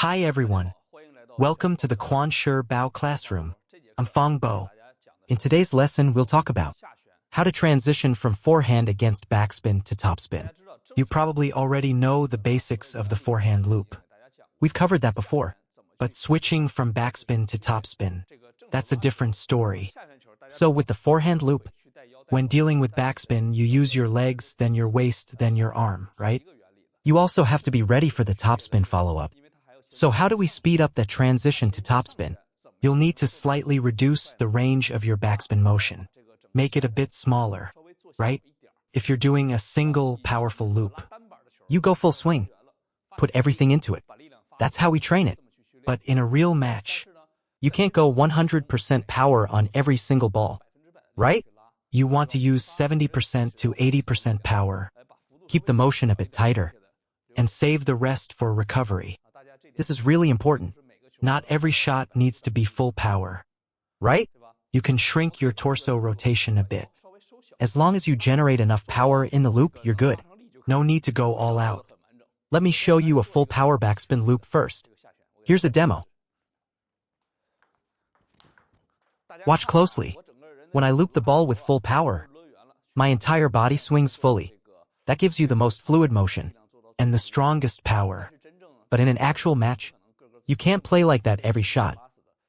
Hi everyone. Welcome to the Quan Shi Bao classroom. I'm Fong Bo. In today's lesson, we'll talk about how to transition from forehand against backspin to topspin. You probably already know the basics of the forehand loop. We've covered that before, but switching from backspin to topspin, that's a different story. So with the forehand loop, when dealing with backspin, you use your legs, then your waist, then your arm, right? You also have to be ready for the topspin follow-up. So how do we speed up that transition to topspin? You'll need to slightly reduce the range of your backspin motion. Make it a bit smaller, right? If you're doing a single powerful loop, you go full swing. Put everything into it. That's how we train it. But in a real match, you can't go 100% power on every single ball, right? You want to use 70% to 80% power. Keep the motion a bit tighter, and save the rest for recovery. This is really important. Not every shot needs to be full power, right? You can shrink your torso rotation a bit. As long as you generate enough power in the loop, you're good. No need to go all out. Let me show you a full power backspin loop first. Here's a demo. Watch closely. When I loop the ball with full power, my entire body swings fully. That gives you the most fluid motion and the strongest power. But in an actual match, you can't play like that every shot,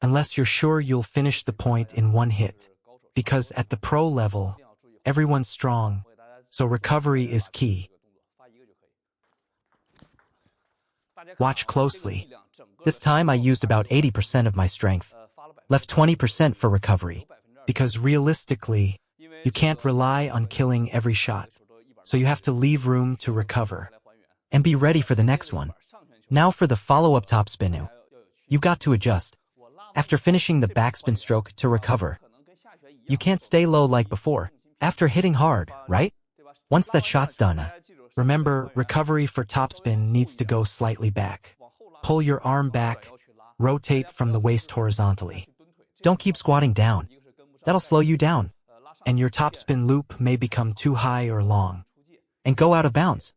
unless you're sure you'll finish the point in one hit. Because at the pro level, everyone's strong, so recovery is key. Watch closely. This time I used about 80% of my strength, left 20% for recovery, because realistically, you can't rely on killing every shot, so you have to leave room to recover, and be ready for the next one. Now for the follow-up topspin. You've got to adjust. After finishing the backspin stroke to recover, you can't stay low like before, after hitting hard, right? Once that shot's done, remember, recovery for topspin needs to go slightly back. Pull your arm back, rotate from the waist horizontally. Don't keep squatting down. That'll slow you down, and your topspin loop may become too high or long, and go out of bounds.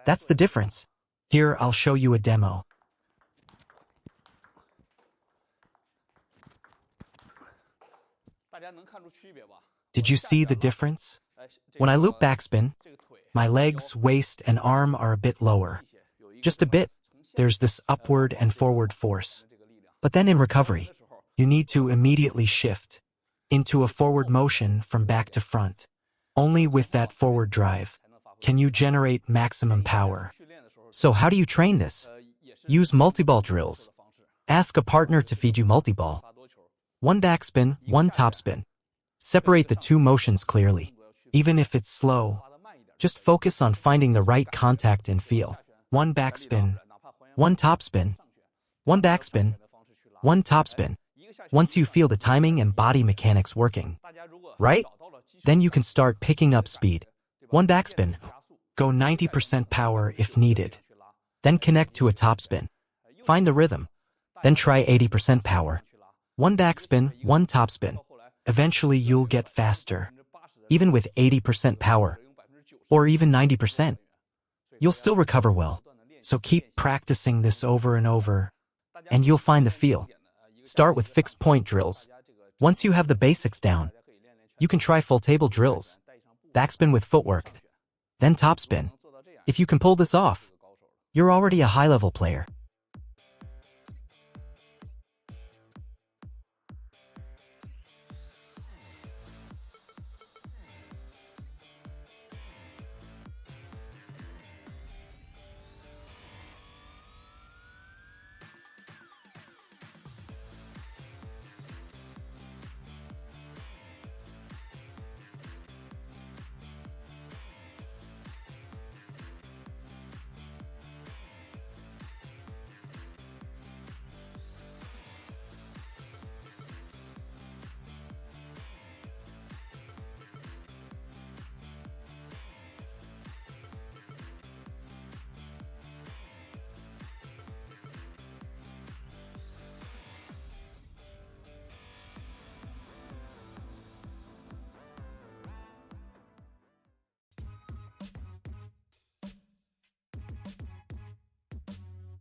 That's the difference. Here, I'll show you a demo. Did you see the difference? When I loop backspin, my legs, waist, and arm are a bit lower. Just a bit. There's this upward and forward force. But then in recovery, you need to immediately shift into a forward motion from back to front. Only with that forward drive can you generate maximum power. So how do you train this? Use multi-ball drills. Ask a partner to feed you multi-ball. One backspin, one topspin. Separate the two motions clearly. Even if it's slow, just focus on finding the right contact and feel. One backspin, one topspin, one backspin, one topspin. Once you feel the timing and body mechanics working, right? Then you can start picking up speed. One backspin. Go 90% power if needed. Then connect to a topspin. Find the rhythm. Then try 80% power. One backspin, one topspin. Eventually you'll get faster. Even with 80% power. Or even 90%. You'll still recover well. So keep practicing this over and over, and you'll find the feel. Start with fixed point drills. Once you have the basics down, you can try full table drills. Backspin with footwork. Then topspin. If you can pull this off, you're already a high-level player.